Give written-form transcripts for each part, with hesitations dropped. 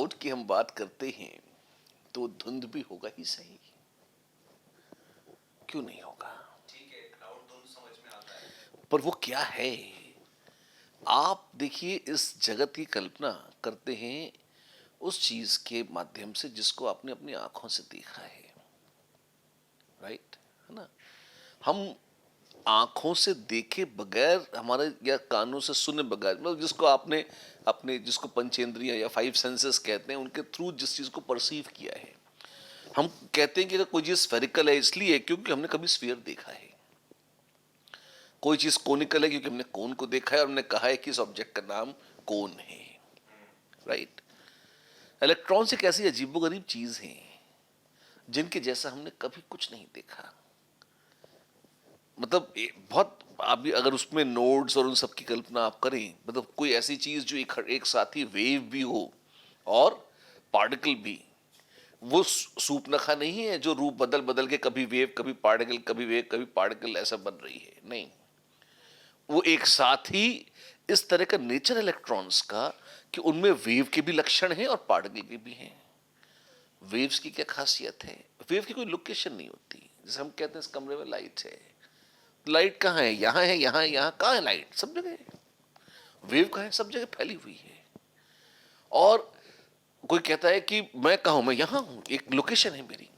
Cloud की हम बात करते हैं तो धुंध भी होगा ही सही, क्यों नहीं होगा? ठीक है, क्लाउड धुंध समझ में आता है। पर वो क्या है? आप देखिए, इस जगत की कल्पना करते हैं उस चीज के माध्यम से जिसको आपने अपनी आंखों से देखा है, राइट? है ना? हम आंखों से देखे बगैर, हमारे या कानों से सुने बगैर, मतलब जिसको आपने अपने, जिसको पंचेंद्रियां या फाइव सेंसेस कहते हैं, उनके थ्रू जिस चीज को परसीव किया है, हम कहते हैं कि अगर कोई चीज स्फेरिकल है इसलिए क्योंकि हमने कभी स्फीयर देखा है, कोई चीज कोनिकल है क्योंकि हमने कोन को देखा है और हमने कहा है कि इस ऑब्जेक्ट का नाम कोन है, राइट? इलेक्ट्रॉन्स एक ऐसी अजीबोगरीब चीज है जिनके जैसा हमने कभी कुछ नहीं देखा। मतलब बहुत, आप भी अगर उसमें नोड्स और उन सब की कल्पना आप करें, मतलब कोई ऐसी चीज जो एक साथ ही वेव भी हो और पार्टिकल भी, वो सूपनखा नहीं है जो रूप बदल बदल के कभी वेव कभी पार्टिकल, कभी वेव कभी पार्टिकल ऐसा बन रही है, नहीं। वो एक साथ ही इस तरह का नेचर इलेक्ट्रॉन्स का कि उनमें वेव के भी लक्षण हैं और पार्टिकल के भी हैं। वेव्स की क्या खासियत है? वेव की कोई लोकेशन नहीं होती। जैसे हम कहते हैं इस कमरे में लाइट है, लाइट कहाँ है? यहाँ है, यहाँ है, यहाँ कहाँ है? लाइट सब जगह है। वेव कहाँ है? सब जगह फैली हुई है। और कोई कहता है कि मैं कहाँ हूं? मैं यहां हूं, एक लोकेशन है मेरी।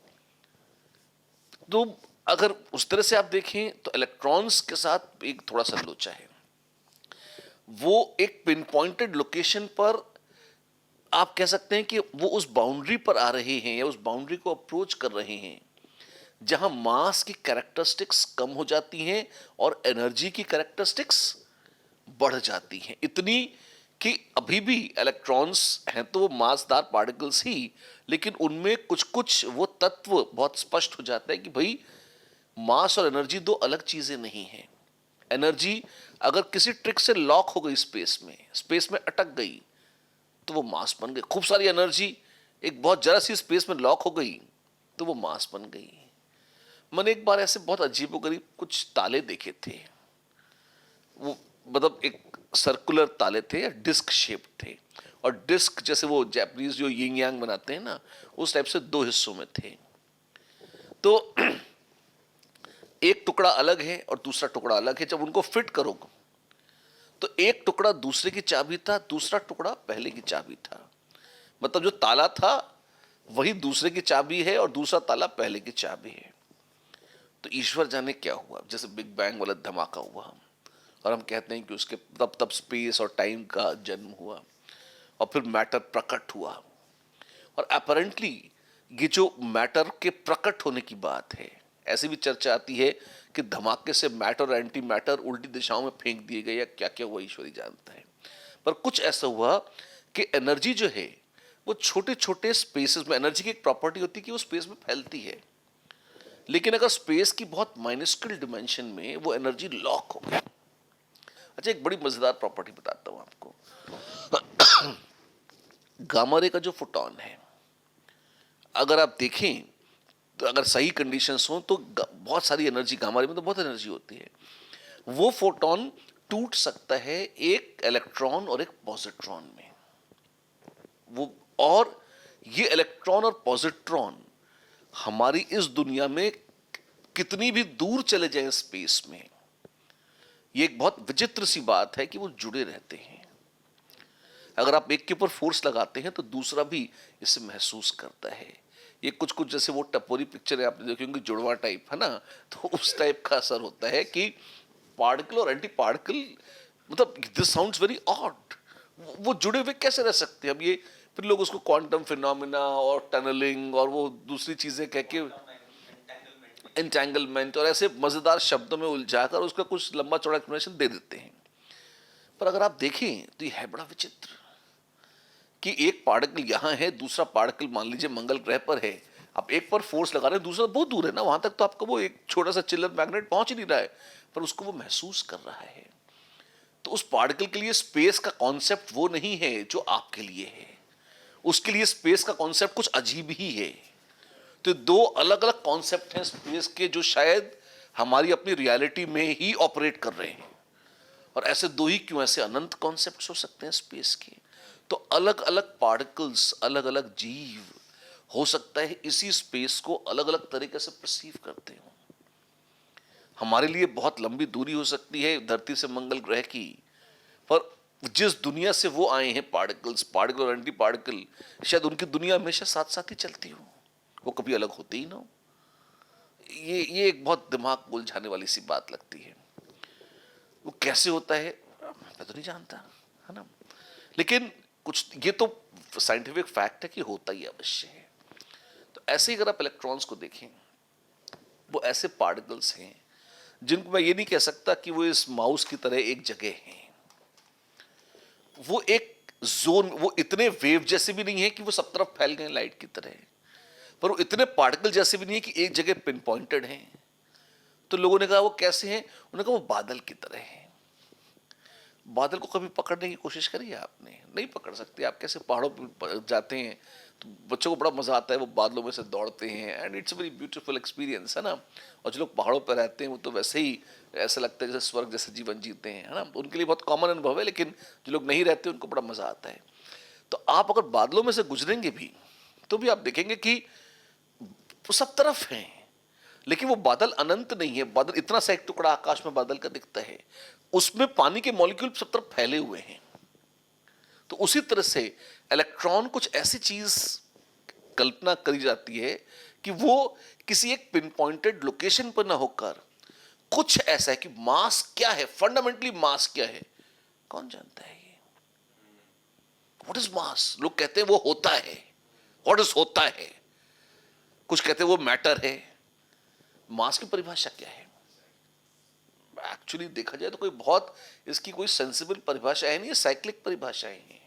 तो अगर उस तरह से आप देखें तो इलेक्ट्रॉन्स के साथ एक थोड़ा सा लोचा है। वो एक पिन पॉइंटेड लोकेशन पर, आप कह सकते हैं कि वो उस बाउंड्री पर आ रहे हैं या उस बाउंड्री को अप्रोच कर रहे हैं जहां मास की कैरेक्टरिस्टिक्स कम हो जाती हैं और एनर्जी की कैरेक्टरिस्टिक्स बढ़ जाती हैं, इतनी कि अभी भी इलेक्ट्रॉन्स हैं तो वो मासदार पार्टिकल्स ही, लेकिन उनमें कुछ कुछ वो तत्व बहुत स्पष्ट हो जाता है कि भाई मास और एनर्जी दो अलग चीजें नहीं हैं। एनर्जी अगर किसी ट्रिक से लॉक हो गई स्पेस में अटक गई तो वो मास बन गई। खूब सारी एनर्जी एक बहुत जरा सी स्पेस में लॉक हो गई तो वो मास बन गई। मैंने एक बार ऐसे बहुत अजीबोगरीब कुछ ताले देखे थे। वो मतलब एक सर्कुलर ताले थे या डिस्क शेप थे, और डिस्क जैसे वो जापानीज जो यिंग यांग बनाते हैं ना, उस टाइप से दो हिस्सों में थे। तो एक टुकड़ा अलग है और दूसरा टुकड़ा अलग है। जब उनको फिट करो तो एक टुकड़ा दूसरे की चाबी था, दूसरा टुकड़ा पहले की चाबी था। मतलब जो ताला था वही दूसरे की चाबी है और दूसरा ताला पहले की चाबी है। तो ईश्वर जाने क्या हुआ, जैसे बिग बैंग वाला धमाका हुआ और हम कहते हैं कि उसके तब तब स्पेस और टाइम का जन्म हुआ और फिर मैटर प्रकट हुआ। और अपेरेंटली ये जो मैटर के प्रकट होने की बात है, ऐसी भी चर्चा आती है कि धमाके से मैटर और एंटी मैटर उल्टी दिशाओं में फेंक दिए गए या क्या क्या हुआ ईश्वर ही जानता है। पर कुछ ऐसा हुआ कि एनर्जी जो है वो छोटे छोटे स्पेसेस में, एनर्जी की एक प्रॉपर्टी होती है कि वो स्पेस में फैलती है, लेकिन अगर स्पेस की बहुत माइनस्क्यूल डिमेंशन में वो एनर्जी लॉक हो गई। अच्छा, एक बड़ी मजेदार प्रॉपर्टी बताता हूं आपको। गामा रे का जो फोटॉन है, अगर आप देखें तो अगर सही कंडीशंस हो तो बहुत सारी एनर्जी, गामा रे में तो बहुत एनर्जी होती है। वो फोटॉन टूट सकता है एक इलेक्ट्रॉन और एक पॉजिट्रॉन में। वो, और ये इलेक्ट्रॉन और पॉजिट्रॉन हमारी इस दुनिया में कितनी भी दूर चले जाएं स्पेस में, ये एक बहुत विचित्र सी बात है कि वो जुड़े रहते हैं। अगर आप एक के ऊपर फोर्स लगाते हैं तो दूसरा भी इसे महसूस करता है। ये कुछ कुछ जैसे वो टपोरी पिक्चर है आपने देखी होंगी, जुड़वा टाइप, है ना? तो उस टाइप का असर होता है कि पार्टिकल और एंटी पार्टिकल, मतलब दिस साउंड्स वेरी ऑड, वो जुड़े हुए कैसे रह सकते हैं? अब ये फिर लोग उसको क्वांटम फिनोमिना और टनलिंग और वो दूसरी चीजें कह के, एंटेंगलमेंट और ऐसे मजेदार शब्दों में उलझाकर उसका कुछ लंबा चौड़ा एक्सप्लेनेशन दे देते हैं। पर अगर आप देखें तो ये है बड़ा विचित्र कि एक पार्टिकल यहां है, दूसरा पार्टिकल मान लीजिए मंगल ग्रह पर है, आप एक पर फोर्स लगा रहे हैं, दूसरा बहुत दूर है ना, वहां तक तो आपका वो एक छोटा सा चिल्लर मैग्नेट पहुंच ही नहीं रहा है, पर उसको वो महसूस कर रहा है। तो उस पार्टिकल के लिए स्पेस का कॉन्सेप्ट वो नहीं है जो आपके लिए है, उसके लिए स्पेस का कॉन्सेप्ट कुछ अजीब ही है। तो दो अलग अलग कॉन्सेप्ट हैं स्पेस के जो शायद हमारी अपनी रियलिटी में ही ऑपरेट कर रहे हैं। और ऐसे दो ही क्यों, ऐसे अनंत कॉन्सेप्ट्स हो सकते हैं स्पेस के। तो अलग अलग पार्टिकल्स, अलग अलग जीव हो सकता है इसी स्पेस को अलग अलग तरीके से परसीव करते हो। हमारे लिए बहुत लंबी दूरी हो सकती है धरती से मंगल ग्रह की, पर जिस दुनिया से वो आए हैं पार्टिकल्स, पार्टिकल और एंटी पार्टिकल, शायद उनकी दुनिया हमेशा साथ साथ ही चलती हो, वो कभी अलग होते ही ना हो। ये एक बहुत दिमाग उलझाने वाली सी बात लगती है। वो कैसे होता है मैं तो नहीं जानता, है ना, लेकिन कुछ ये तो साइंटिफिक फैक्ट है कि होता ही अवश्य है। तो ऐसे ही अगर आप इलेक्ट्रॉन्स को देखें, वो ऐसे पार्टिकल्स हैं जिनको मैं ये नहीं कह सकता कि वो इस माउस की तरह एक जगह हैं। वो एक जोन, वो इतने वेव जैसे भी नहीं है कि वो सब तरफ फैल गए लाइट की तरह, पर वो इतने पार्टिकल जैसे भी नहीं है कि एक जगह पिन पॉइंटेड हैं। तो लोगों ने कहा वो कैसे हैं, उन्होंने कहा वो बादल की तरह हैं। बादल को कभी पकड़ने की कोशिश करी है आपने? नहीं पकड़ सकते। आप कैसे पहाड़ों पर जाते हैं तो बच्चों को बड़ा मजा आता है, वो बादलों में से दौड़ते हैं and it's very beautiful experience, है ना। और जो लोग पहाड़ों पर रहते हैं वो तो वैसे ही ऐसा लगता है जैसे स्वर्ग जैसे जीवन जीते हैं, है ना। उनके लिए बहुत कॉमन अनुभव है, लेकिन जो लोग नहीं रहते उनको बड़ा मजा आता है। तो आप अगर बादलों में से गुजरेंगे भी तो भी आप देखेंगे कि वो सब तरफ हैं, लेकिन वो बादल अनंत नहीं है। बादल इतना सा एक टुकड़ा आकाश में बादल का दिखता है, उसमें पानी के मॉलिक्यूल सब तरफ फैले हुए हैं। तो उसी तरह से इलेक्ट्रॉन कुछ ऐसी चीज कल्पना करी जाती है कि वो किसी एक पिन पॉइंटेड लोकेशन पर ना होकर कुछ ऐसा है कि मास क्या है, फंडामेंटली मास क्या है, कौन जानता है ये। What is mass? लोग कहते हैं वो होता है। व्हाट इज होता है? कुछ कहते हैं वो मैटर है। मास की परिभाषा क्या है? एक्चुअली देखा जाए तो कोई बहुत इसकी कोई सेंसिबल परिभाषा है नहीं, साइक्लिक परिभाषाएं हैं।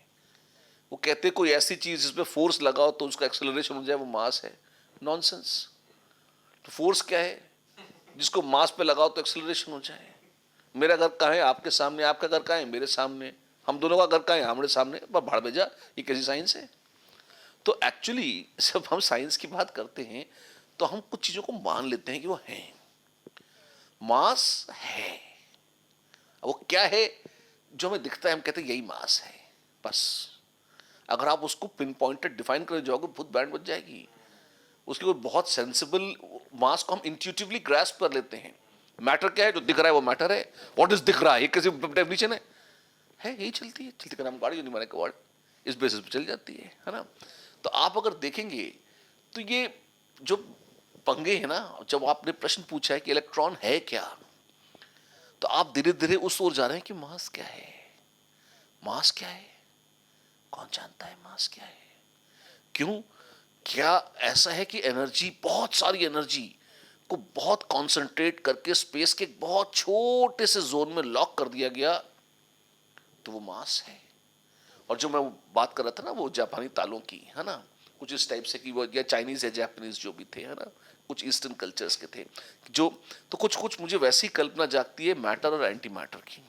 वो कहते हैं कोई ऐसी चीज जिसमें फोर्स लगाओ तो उसका एक्सेलरेशन हो जाए, वो मास है। नॉनसेंस। तो फोर्स क्या है? जिसको मास पे लगाओ तो एक्सेलरेशन हो जाए। मेरा घर कहाँ है? आपके सामने। आपका घर कहाँ है? मेरे सामने। हम दोनों का घर कहाँ है? हमारे सामने। भाड़ भेजा, ये कैसी साइंस है? तो एक्चुअली जब हम साइंस की बात करते हैं तो हम कुछ चीजों को मान लेते हैं कि वो हैं। मास है, वो क्या है जो हमें दिखता है, हम कहते हैं यही मास है, बस। अगर आप उसको पिन पॉइंटेड डिफाइन करने जाओगे बहुत बैंड बच जाएगी। उसकी कोई बहुत सेंसिबल मास को हम इंट्यूटिवली ग्रास्प कर लेते हैं। मैटर क्या है? जो दिख रहा है वो मैटर है। व्हाट इज दिख रहा है? ये कैसी डेफिनेशन है यही चलती है। चलती का नाम गाड़ी, नहीं माने का वर्ड, इस बेसिस पे चल जाती है ना। तो आप अगर देखेंगे तो ये जो पंगे हैं ना, जब आपने प्रश्न पूछा है कि इलेक्ट्रॉन है क्या, तो आप धीरे धीरे उस ओर जा रहे हैं कि मास क्या है। मास क्या है? कौन जानता है मास क्या है? क्यों? क्या ऐसा है कि एनर्जी, बहुत सारी एनर्जी को बहुत कंसंट्रेट करके स्पेस के एक बहुत छोटे से जोन में लॉक कर दिया गया, तो वो मास है। और जो मैं बात कर रहा था ना वो जापानी तालों की, है ना, कुछ इस टाइप से कि वो या चाइनीज या जापानीज जो भी थे, है ना, कुछ ईस्टर्न कल्चर्स के थे जो, तो कुछ कुछ मुझे वैसी कल्पना जागती है मैटर और एंटी मैटर की,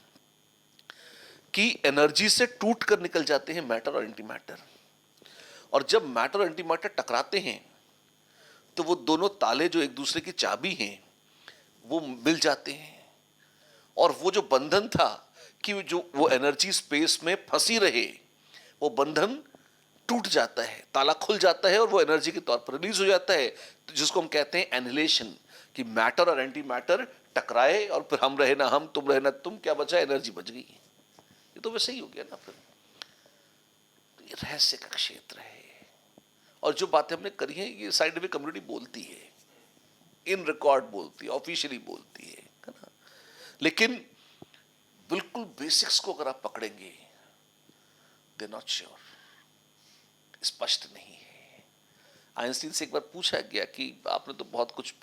कि एनर्जी से टूट कर निकल जाते हैं मैटर और एंटी मैटर। और जब मैटर और एंटी मैटर टकराते हैं तो वो दोनों ताले जो एक दूसरे की चाबी हैं वो मिल जाते हैं, और वो जो बंधन था कि जो वो एनर्जी स्पेस में फंसी रहे, वो बंधन टूट जाता है, ताला खुल जाता है और वो एनर्जी के तौर पर रिलीज हो जाता है, तो जिसको हम कहते हैं एनिहिलेशन, कि मैटर और एंटी मैटर टकराए और फिर हम रहे ना हम, तुम रहे ना तुम, क्या बचा? एनर्जी बच गई। ये तो वैसे ही हो गया ना फिर। तो ये रहस्य का क्षेत्र है, और जो बातें हमने करी हैं ये साइंटिफिक कम्युनिटी बोलती है, इन रिकॉर्ड बोलती है, ऑफिशियली बोलती है ना। लेकिन बिल्कुल बेसिक्स को अगर आप पकड़ेंगे, दे नॉट श्योर, स्पष्ट नहीं है। आइंस्टीन से एक बार पूछा गया कि आपने तो बहुत कुछ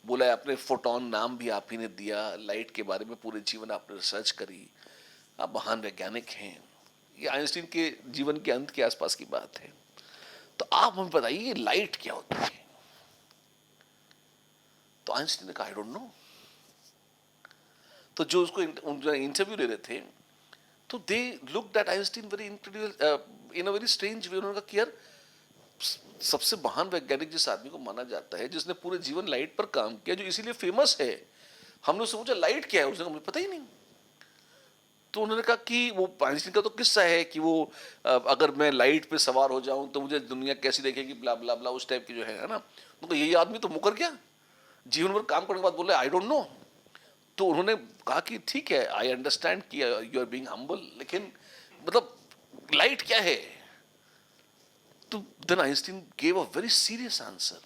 बोला है, आपने फोटोन नाम भी आप ही ने दिया, लाइट के बारे में पूरे जीवन आपने रिसर्च करी, आप महान वैज्ञानिक हैं, ये आइंस्टीन के जीवन के अंत के आसपास की बात है, तो आप हमें बताइए लाइट क्या होती है। तो आइंस्टीन ने कहा आई डोंट नो। तो जो उसको इंटरव्यू ले रहे थे तो they looked at Einstein very in a very strange वे। उन्होंने कहा कि यार सबसे महान वैज्ञानिक जिस आदमी को माना जाता है, जिसने पूरे जीवन लाइट पर काम किया, जो इसीलिए फेमस है, हमने उससे पूछा लाइट क्या है, उसने कहा मुझे पता ही नहीं। तो उन्होंने कहा कि वो आइंस्टीन का तो किस्सा है कि वो अगर मैं लाइट पे सवार हो जाऊं तो मुझे दुनिया कैसी देखेगी, ब्ला ब्ला ब्ला, उस टाइप की जो है ना। तो यही आदमी तो मुकर गया, जीवन भर काम करने के बाद बोले आई डोंट नो। तो उन्होंने कहा कि ठीक है, आई अंडरस्टैंड कि यू आर बीइंग हम्बल, लेकिन मतलब लाइट क्या है? तो then Einstein gave a very serious answer.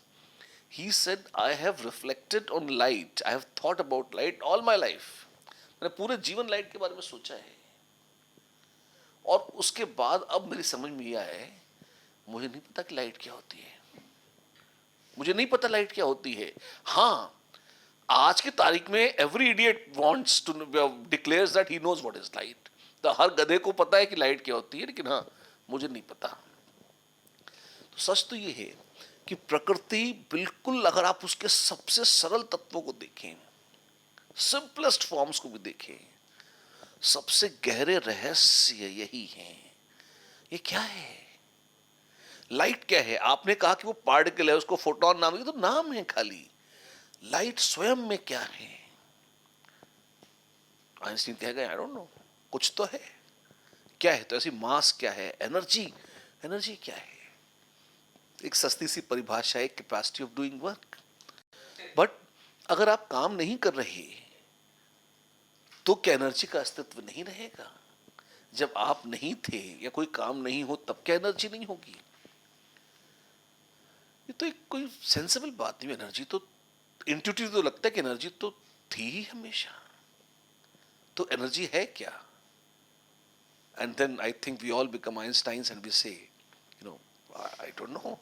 He said, I have reflected on light. I have thought about light all my life. मैंने पूरे जीवन लाइट के बारे में सोचा है, और उसके बाद अब मेरी समझ में यह है, मुझे नहीं पता कि लाइट क्या होती है। मुझे नहीं पता लाइट क्या होती है। हाँ, आज की तारीख में every idiot wants to declares that he knows what is light. तो हर गधे को पता है कि लाइट क्या होती है, लेकिन हाँ, मुझे नहीं पता। तो सच तो ये है कि प्रकृति बिल्कुल, अगर आप उसके सबसे सरल तत्वों को देखें, सिंपलेस्ट फॉर्म्स को भी देखें, सबसे गहरे रहस्य यही हैं। ये क्या है? लाइट क्या है? आपने कहा कि वो पार्टिकल है, उसको फोटोन नाम, ये तो नाम है खाली। लाइट स्वयं में क्या है? आइंस्टीन कह गए आई डोंट नो, कुछ तो है। क्या है? तो ऐसी मास क्या है? एनर्जी। एनर्जी क्या है? एक सस्ती सी परिभाषा है, capacity of doing work. But अगर आप काम नहीं कर रहे तो क्या एनर्जी का अस्तित्व नहीं रहेगा? जब आप नहीं थे या कोई काम नहीं हो तब क्या एनर्जी नहीं होगी? ये तो एक कोई सेंसिबल बात नहीं। एनर्जी तो इंट्यूटिव तो लगता है कि एनर्जी तो थी ही हमेशा। तो एनर्जी है क्या? And then I think we all become Einsteins and we say, you know, I don't no.